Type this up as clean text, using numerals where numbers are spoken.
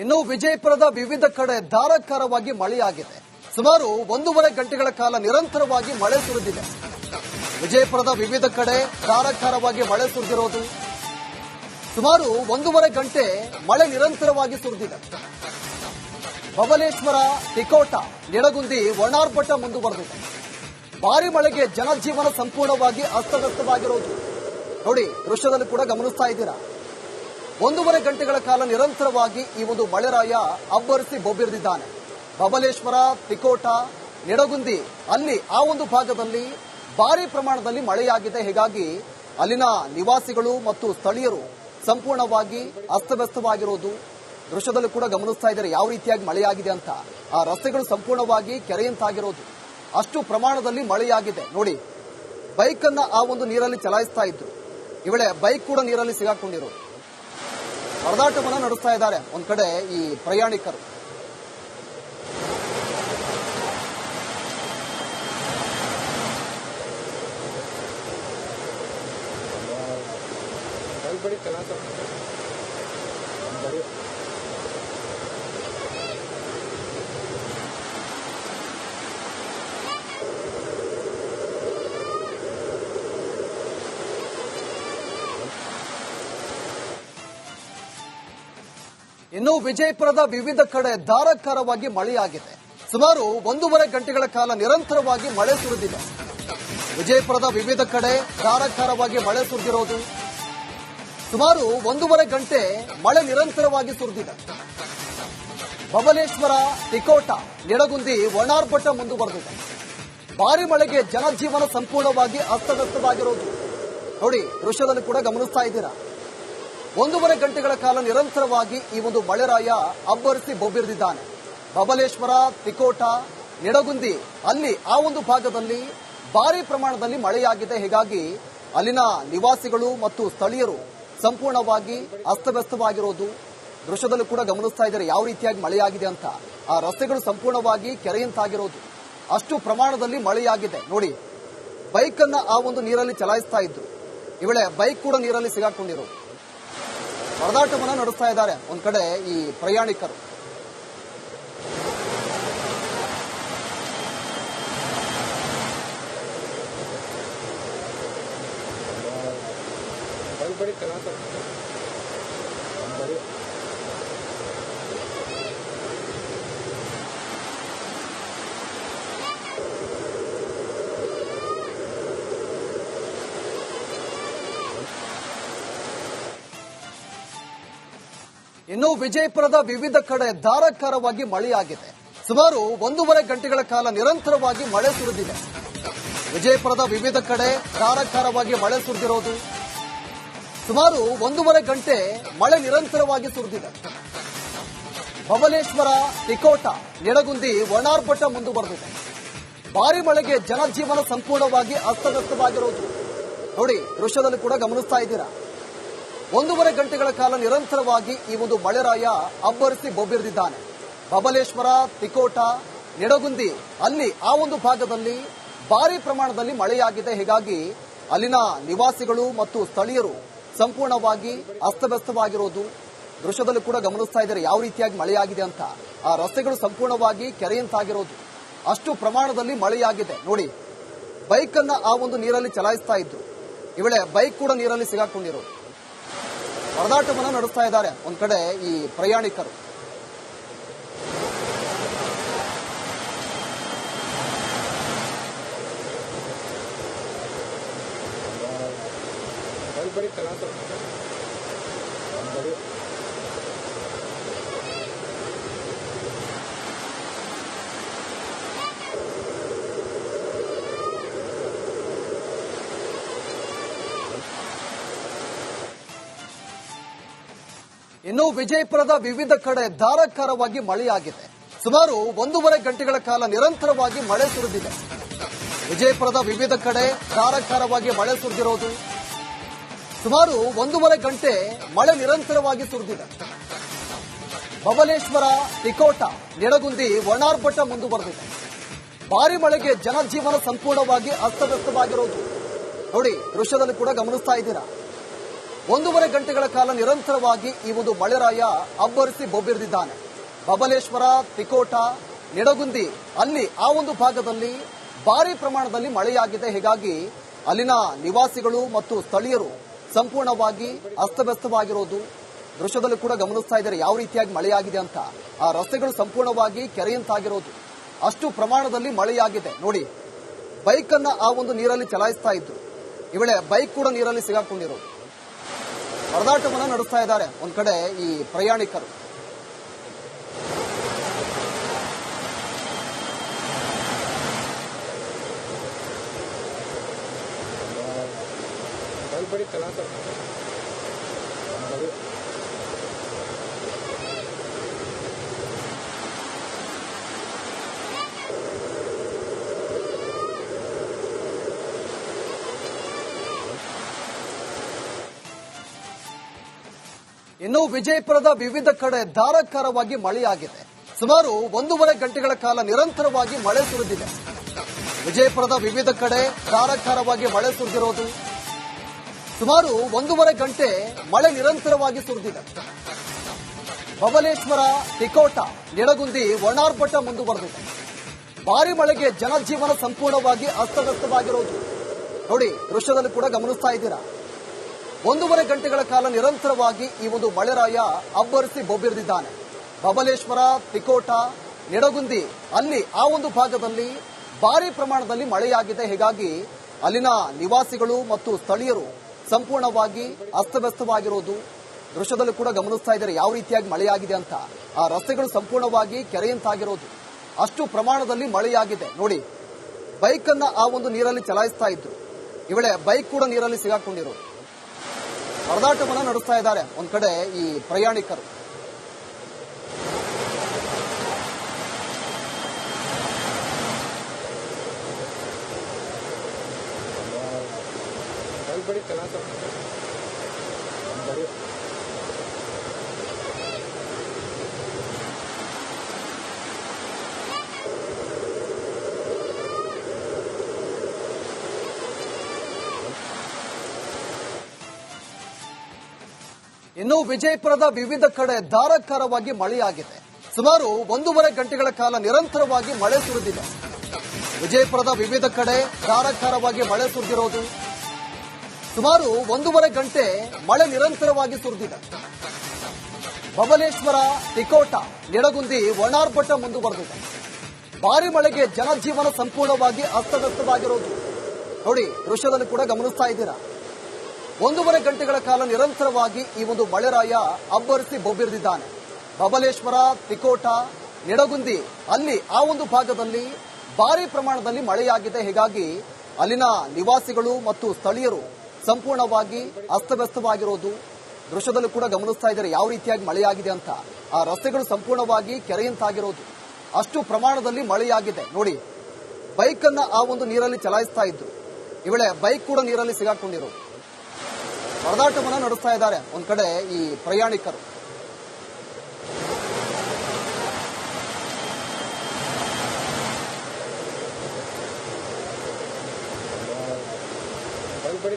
ಇನ್ನು ವಿಜಯಪುರದ ವಿವಿಧ ಕಡೆ ಧಾರಾಕಾರವಾಗಿ ಮಳೆಯಾಗಿದೆ. ಸುಮಾರು 1.5 ಗಂಟೆಗಳ ಕಾಲ ನಿರಂತರವಾಗಿ ಮಳೆ ಸುರಿದಿದೆ. ವಿಜಯಪುರದ ವಿವಿಧ ಕಡೆ ಧಾರಾಕಾರವಾಗಿ ಮಳೆ ಸುರಿದಿರೋದು. ಸುಮಾರು 1.5 ಗಂಟೆ ಮಳೆ ನಿರಂತರವಾಗಿ ಸುರಿದಿದೆ. ಬಬಲೇಶ್ವರ, ತಿಕೋಟ, ನಿಡಗುಂದಿ ಒಣಾರ್ಭಟ ಮುಂದುವರೆದಿದೆ. ಭಾರಿ ಮಳೆಗೆ ಜನಜೀವನ ಸಂಪೂರ್ಣವಾಗಿ ಅಸ್ತವ್ಯಸ್ತವಾಗಿರೋದು ನೋಡಿ, ದೃಶ್ಯದಲ್ಲಿ ಕೂಡ ಗಮನಿಸ್ತಾ ಇದ್ದೀರಾ. 1.5 ಗಂಟೆಗಳ ಕಾಲ ನಿರಂತರವಾಗಿ ಈ ಒಂದು ಮಳೆರಾಯ ಅಬ್ಬರಿಸಿ ಬೊಬ್ಬಿರಿದಿದ್ದಾನೆ. ಬಬಲೇಶ್ವರ, ತಿಕೋಟ, ನಿಡಗುಂದಿ ಅಲ್ಲಿ ಆ ಒಂದು ಭಾಗದಲ್ಲಿ ಭಾರಿ ಪ್ರಮಾಣದಲ್ಲಿ ಮಳೆಯಾಗಿದೆ. ಹೀಗಾಗಿ ಅಲ್ಲಿನ ನಿವಾಸಿಗಳು ಮತ್ತು ಸ್ಥಳೀಯರು ಸಂಪೂರ್ಣವಾಗಿ ಅಸ್ತವ್ಯಸ್ತವಾಗಿರೋದು ದೃಶ್ಯದಲ್ಲಿ ಕೂಡ ಗಮನಿಸ್ತಾ ಇದ್ದಾರೆ. ಯಾವ ರೀತಿಯಾಗಿ ಮಳೆಯಾಗಿದೆ ಅಂತ, ಆ ರಸ್ತೆಗಳು ಸಂಪೂರ್ಣವಾಗಿ ಕೆರೆಯಂತಾಗಿರೋದು, ಅಷ್ಟು ಪ್ರಮಾಣದಲ್ಲಿ ಮಳೆಯಾಗಿದೆ ನೋಡಿ. ಬೈಕ್ ಅನ್ನ ಆ ಒಂದು ನೀರಲ್ಲಿ ಚಲಾಯಿಸ್ತಾ ಇದ್ರು, ಈ ವೇಳೆ ಬೈಕ್ ಕೂಡ ನೀರಲ್ಲಿ ಸಿಗಾಕೊಂಡಿರೋದು. ಪರದಾಟವನ್ನ ನಡೆಸ್ತಾ ಇದ್ದಾರೆ ಒಂದ್ ಕಡೆ ಈ ಪ್ರಯಾಣಿಕರು. ಇನ್ನು ವಿಜಯಪುರದ ವಿವಿಧ ಕಡೆ ಧಾರಾಕಾರವಾಗಿ ಮಳೆಯಾಗಿದೆ. ಸುಮಾರು 1.5 ಗಂಟೆಗಳ ಕಾಲ ನಿರಂತರವಾಗಿ ಮಳೆ ಸುರಿದಿದೆ. ವಿಜಯಪುರದ ವಿವಿಧ ಕಡೆ ಧಾರಾಕಾರವಾಗಿ ಮಳೆ ಸುರಿದಿರೋದು. ಸುಮಾರು 1.5 ಗಂಟೆ ಮಳೆ ನಿರಂತರವಾಗಿ ಸುರಿದಿದೆ. ಬಬಲೇಶ್ವರ, ತಿಕೋಟ, ನಿಡಗುಂದಿ ಒಣಾರ್ಭಟ ಮುಂದುವರೆದಿದೆ. ಭಾರಿ ಮಳೆಗೆ ಜನಜೀವನ ಸಂಪೂರ್ಣವಾಗಿ ಅಸ್ತವ್ಯಸ್ತವಾಗಿರೋದು ನೋಡಿ, ದೃಶ್ಯದಲ್ಲಿ ಕೂಡ ಗಮನಿಸ್ತಾ ಇದ್ದೀರಾ. 1.5 ಗಂಟೆಗಳ ಕಾಲ ನಿರಂತರವಾಗಿ ಈ ಒಂದು ಮಳೆರಾಯ ಅಬ್ಬರಿಸಿ ಬೊಬ್ಬಿರಿದಿದ್ದಾನೆ. ಬಬಲೇಶ್ವರ, ತಿಕೋಟ, ನಿಡಗುಂದಿ ಅಲ್ಲಿ ಆ ಒಂದು ಭಾಗದಲ್ಲಿ ಭಾರಿ ಪ್ರಮಾಣದಲ್ಲಿ ಮಳೆಯಾಗಿದೆ. ಹೀಗಾಗಿ ಅಲ್ಲಿನ ನಿವಾಸಿಗಳು ಮತ್ತು ಸ್ಥಳೀಯರು ಸಂಪೂರ್ಣವಾಗಿ ಅಸ್ತವ್ಯಸ್ತವಾಗಿರೋದು ದೃಶ್ಯದಲ್ಲಿ ಕೂಡ ಗಮನಿಸ್ತಾ ಇದ್ದಾರೆ. ಯಾವ ರೀತಿಯಾಗಿ ಮಳೆಯಾಗಿದೆ ಅಂತ, ಆ ರಸ್ತೆಗಳು ಸಂಪೂರ್ಣವಾಗಿ ಕೆರೆಯಂತಾಗಿರೋದು, ಅಷ್ಟು ಪ್ರಮಾಣದಲ್ಲಿ ಮಳೆಯಾಗಿದೆ ನೋಡಿ. ಬೈಕ್ ಅನ್ನ ಆ ಒಂದು ನೀರಲ್ಲಿ ಚಲಾಯಿಸ್ತಾ ಇದ್ರು, ಈ ವೇಳೆ ಬೈಕ್ ಕೂಡ ನೀರಲ್ಲಿ ಸಿಗಾಕೊಂಡಿರೋದು. ಪರದಾಟವನ್ನ ನಡೆಸ್ತಾ ಇದ್ದಾರೆ ಒಂದ್ ಕಡೆ ಈ ಪ್ರಯಾಣಿಕರು. ಇನ್ನು ವಿಜಯಪುರದ ವಿವಿಧ ಕಡೆ ಧಾರಾಕಾರವಾಗಿ ಮಳೆಯಾಗಿದೆ. ಸುಮಾರು 1.5 ಗಂಟೆಗಳ ಕಾಲ ನಿರಂತರವಾಗಿ ಮಳೆ ಸುರಿದಿದೆ. ವಿಜಯಪುರದ ವಿವಿಧ ಕಡೆ ಧಾರಾಕಾರವಾಗಿ ಮಳೆ ಸುರಿದಿರೋದು. ಸುಮಾರು 1.5 ಗಂಟೆ ಮಳೆ ನಿರಂತರವಾಗಿ ಸುರಿದಿದೆ. ಬಬಲೇಶ್ವರ, ತಿಕೋಟ, ನಿಡಗುಂದಿ ಒಣಾರ್ಭಟ ಮುಂದುವರೆದಿದೆ. ಭಾರಿ ಮಳೆಗೆ ಜನಜೀವನ ಸಂಪೂರ್ಣವಾಗಿ ಅಸ್ತವ್ಯಸ್ತವಾಗಿರೋದು ನೋಡಿ, ದೃಶ್ಯದಲ್ಲಿ ಕೂಡ ಗಮನಿಸ್ತಾ ಇದ್ದೀರಾ. 1.5 ಗಂಟೆಗಳ ಕಾಲ ನಿರಂತರವಾಗಿ ಈ ಒಂದು ಮಳೆರಾಯ ಅಬ್ಬರಿಸಿ ಬೊಬ್ಬಿರಿದಿದ್ದಾನೆ. ಬಬಲೇಶ್ವರ, ತಿಕೋಟ, ನಿಡಗುಂದಿ ಅಲ್ಲಿ ಆ ಒಂದು ಭಾಗದಲ್ಲಿ ಭಾರಿ ಪ್ರಮಾಣದಲ್ಲಿ ಮಳೆಯಾಗಿದೆ. ಹೀಗಾಗಿ ಅಲ್ಲಿನ ನಿವಾಸಿಗಳು ಮತ್ತು ಸ್ಥಳೀಯರು ಸಂಪೂರ್ಣವಾಗಿ ಅಸ್ತವ್ಯಸ್ತವಾಗಿರೋದು ದೃಶ್ಯದಲ್ಲಿ ಕೂಡ ಗಮನಿಸ್ತಾ ಇದ್ದಾರೆ. ಯಾವ ರೀತಿಯಾಗಿ ಮಳೆಯಾಗಿದೆ ಅಂತ, ಆ ರಸ್ತೆಗಳು ಸಂಪೂರ್ಣವಾಗಿ ಕೆರೆಯಂತಾಗಿರೋದು, ಅಷ್ಟು ಪ್ರಮಾಣದಲ್ಲಿ ಮಳೆಯಾಗಿದೆ ನೋಡಿ. ಬೈಕ್ ಅನ್ನ ಆ ಒಂದು ನೀರಲ್ಲಿ ಚಲಾಯಿಸ್ತಾ ಇದ್ರು, ಈ ವೇಳೆ ಬೈಕ್ ಕೂಡ ನೀರಲ್ಲಿ ಸಿಗಾಕೊಂಡಿರೋದು. ಪರದಾಟವನ್ನ ನಡೆಸ್ತಾ ಇದ್ದಾರೆ ಒಂದ್ ಕಡೆ ಈ ಪ್ರಯಾಣಿಕರು. ಇನ್ನು ವಿಜಯಪುರದ ವಿವಿಧ ಕಡೆ ಧಾರಾಕಾರವಾಗಿ ಮಳೆಯಾಗಿದೆ. ಸುಮಾರು 1.5 ಗಂಟೆಗಳ ಕಾಲ ನಿರಂತರವಾಗಿ ಮಳೆ ಸುರಿದಿದೆ. ವಿಜಯಪುರದ ವಿವಿಧ ಕಡೆ ಧಾರಾಕಾರವಾಗಿ ಮಳೆ ಸುರಿದಿರೋದು. ಸುಮಾರು 1.5 ಗಂಟೆ ಮಳೆ ನಿರಂತರವಾಗಿ ಸುರಿದಿದೆ. ಬಬಲೇಶ್ವರ, ತಿಕೋಟ, ನಿಡಗುಂದಿ ಒಣಾರ್ಭಟ ಮುಂದುವರೆದಿದೆ. ಭಾರಿ ಮಳೆಗೆ ಜನಜೀವನ ಸಂಪೂರ್ಣವಾಗಿ ಅಸ್ತವ್ಯಸ್ತವಾಗಿರೋದು ನೋಡಿ, ದೃಶ್ಯದಲ್ಲಿ ಕೂಡ ಗಮನಿಸ್ತಾ ಇದ್ದೀರಾ. 1.5 ಗಂಟೆಗಳ ಕಾಲ ನಿರಂತರವಾಗಿ ಈ ಒಂದು ಮಳೆರಾಯ ಅಬ್ಬರಿಸಿ ಬೊಬ್ಬಿರಿದಿದ್ದಾನೆ. ಬಬಲೇಶ್ವರ, ತಿಕೋಟ, ನಿಡಗುಂದಿ ಅಲ್ಲಿ ಆ ಒಂದು ಭಾಗದಲ್ಲಿ ಭಾರಿ ಪ್ರಮಾಣದಲ್ಲಿ ಮಳೆಯಾಗಿದೆ. ಹೀಗಾಗಿ ಅಲ್ಲಿನ ನಿವಾಸಿಗಳು ಮತ್ತು ಸ್ಥಳೀಯರು ಸಂಪೂರ್ಣವಾಗಿ ಅಸ್ತವ್ಯಸ್ತವಾಗಿರೋದು ದೃಶ್ಯದಲ್ಲಿ ಕೂಡ ಗಮನಿಸ್ತಾ ಇದ್ದಾರೆ. ಯಾವ ರೀತಿಯಾಗಿ ಮಳೆಯಾಗಿದೆ ಅಂತ. ಆ ರಸ್ತೆಗಳು ಸಂಪೂರ್ಣವಾಗಿ ಕೆರೆಯಂತಾಗಿರೋದು, ಅಷ್ಟು ಪ್ರಮಾಣದಲ್ಲಿ ಮಳೆಯಾಗಿದೆ. ನೋಡಿ, ಬೈಕ್ ಅನ್ನ ಆ ಒಂದು ನೀರಲ್ಲಿ ಚಲಾಯಿಸ್ತಾ ಇದ್ರು. ಈ ವೇಳೆ ಬೈಕ್ ಕೂಡ ನೀರಲ್ಲಿ ಸಿಗಾಕೊಂಡಿರೋದು. ಪರದಾಟವನ್ನ ನಡೆಸ್ತಾ ಇದ್ದಾರೆ ಒಂದ್ ಕಡೆ ಈ ಪ್ರಯಾಣಿಕರು. ಇನ್ನು ವಿಜಯಪುರದ ವಿವಿಧ ಕಡೆ ಧಾರಾಕಾರವಾಗಿ ಮಳೆಯಾಗಿದೆ. ಸುಮಾರು 1.5 ಗಂಟೆಗಳ ಕಾಲ ನಿರಂತರವಾಗಿ ಮಳೆ ಸುರಿದಿದೆ. ವಿಜಯಪುರದ ವಿವಿಧ ಕಡೆ ಧಾರಾಕಾರವಾಗಿ ಮಳೆ ಸುರಿದಿರೋದು, ಸುಮಾರು 1.5 ಗಂಟೆ ಮಳೆ ನಿರಂತರವಾಗಿ ಸುರಿದಿದೆ. ಬಬಲೇಶ್ವರ, ತಿಕೋಟ, ನಿಡಗುಂದಿ ಒಣಾರ್ಭಟ ಮುಂದುವರೆದಿದೆ. ಭಾರಿ ಮಳೆಗೆ ಜನಜೀವನ ಸಂಪೂರ್ಣವಾಗಿ ಅಸ್ತವ್ಯಸ್ತವಾಗಿರೋದು ನೋಡಿ, ದೃಶ್ಯದಲ್ಲಿ ಕೂಡ ಗಮನಿಸ್ತಾ ಇದ್ದೀರಾ. 1.5 ಗಂಟೆಗಳ ಕಾಲ ನಿರಂತರವಾಗಿ ಈ ಒಂದು ಮಳೆರಾಯ ಅಬ್ಬರಿಸಿ ಬೊಬ್ಬಿರಿದಿದ್ದಾನೆ. ಬಬಲೇಶ್ವರ, ತಿಕೋಟ, ನಿಡಗುಂದಿ ಅಲ್ಲಿ ಆ ಒಂದು ಭಾಗದಲ್ಲಿ ಭಾರಿ ಪ್ರಮಾಣದಲ್ಲಿ ಮಳೆಯಾಗಿದೆ. ಹೀಗಾಗಿ ಅಲ್ಲಿನ ನಿವಾಸಿಗಳು ಮತ್ತು ಸ್ಥಳೀಯರು ಸಂಪೂರ್ಣವಾಗಿ ಅಸ್ತವ್ಯಸ್ತವಾಗಿರೋದು ದೃಶ್ಯದಲ್ಲಿ ಕೂಡ ಗಮನಿಸ್ತಾ ಇದ್ದಾರೆ. ಯಾವ ರೀತಿಯಾಗಿ ಮಳೆಯಾಗಿದೆ ಅಂತ. ಆ ರಸ್ತೆಗಳು ಸಂಪೂರ್ಣವಾಗಿ ಕೆರೆಯಂತಾಗಿರೋದು, ಅಷ್ಟು ಪ್ರಮಾಣದಲ್ಲಿ ಮಳೆಯಾಗಿದೆ. ನೋಡಿ, ಬೈಕ್ ಅನ್ನ ಆ ಒಂದು ನೀರಲ್ಲಿ ಚಲಾಯಿಸ್ತಾ ಇದ್ರು. ಈ ವೇಳೆ ಬೈಕ್ ಕೂಡ ನೀರಲ್ಲಿ ಸಿಗಾಕೊಂಡಿರೋದು. ಪರದಾಟವನ್ನ ನಡೆಸ್ತಾ ಇದ್ದಾರೆ ಒಂದ್ ಕಡೆ ಈ ಪ್ರಯಾಣಿಕರು. ಇನ್ನು ವಿಜಯಪುರದ ವಿವಿಧ ಕಡೆ ಧಾರಾಕಾರವಾಗಿ ಮಳೆಯಾಗಿದೆ. ಸುಮಾರು 1.5 ಗಂಟೆಗಳ ಕಾಲ ನಿರಂತರವಾಗಿ ಮಳೆ ಸುರಿದಿದೆ. ವಿಜಯಪುರದ ವಿವಿಧ ಕಡೆ ಧಾರಾಕಾರವಾಗಿ ಮಳೆ ಸುರಿದಿರೋದು, ಸುಮಾರು 1.5 ಗಂಟೆ ಮಳೆ ನಿರಂತರವಾಗಿ ಸುರಿದಿದೆ. ಬಬಲೇಶ್ವರ, ತಿಕೋಟ, ನಿಡಗುಂದಿ ಒಣಾರ್ಭಟ ಮುಂದುವರೆದಿದೆ. ಭಾರಿ ಮಳೆಗೆ ಜನಜೀವನ ಸಂಪೂರ್ಣವಾಗಿ ಅಸ್ತವ್ಯಸ್ತವಾಗಿರೋದು ನೋಡಿ, ದೃಶ್ಯದಲ್ಲಿ ಕೂಡ ಗಮನಿಸ್ತಾ ಇದ್ದೀರಾ. 1.5 ಗಂಟೆಗಳ ಕಾಲ ನಿರಂತರವಾಗಿ ಈ ಒಂದು ಮಳೆರಾಯ ಅಬ್ಬರಿಸಿ ಬೊಬ್ಬಿರಿದಿದ್ದಾನೆ. ಬಬಲೇಶ್ವರ, ತಿಕೋಟ, ನಿಡಗುಂದಿ ಅಲ್ಲಿ ಆ ಒಂದು ಭಾಗದಲ್ಲಿ ಭಾರಿ ಪ್ರಮಾಣದಲ್ಲಿ ಮಳೆಯಾಗಿದೆ. ಹೀಗಾಗಿ ಅಲ್ಲಿನ ನಿವಾಸಿಗಳು ಮತ್ತು ಸ್ಥಳೀಯರು ಸಂಪೂರ್ಣವಾಗಿ ಅಸ್ತವ್ಯಸ್ತವಾಗಿರೋದು ದೃಶ್ಯದಲ್ಲಿ ಕೂಡ ಗಮನಿಸ್ತಾ ಇದ್ದಾರೆ. ಯಾವ ರೀತಿಯಾಗಿ ಮಳೆಯಾಗಿದೆ ಅಂತ. ಆ ರಸ್ತೆಗಳು ಸಂಪೂರ್ಣವಾಗಿ ಕೆರೆಯಂತಾಗಿರೋದು, ಅಷ್ಟು ಪ್ರಮಾಣದಲ್ಲಿ ಮಳೆಯಾಗಿದೆ. ನೋಡಿ, ಬೈಕ್ ಅನ್ನ ಆ ಒಂದು ನೀರಲ್ಲಿ ಚಲಾಯಿಸ್ತಾ ಇದ್ರು. ಈ ವೇಳೆ ಬೈಕ್ ಕೂಡ ನೀರಲ್ಲಿ ಸಿಗಾಕೊಂಡಿರೋದು. ಪರದಾಟವನ್ನ ನಡೆಸ್ತಾ ಇದ್ದಾರೆ ಒಂದ್ ಕಡೆ ಈ ಪ್ರಯಾಣಿಕರು. बड़ी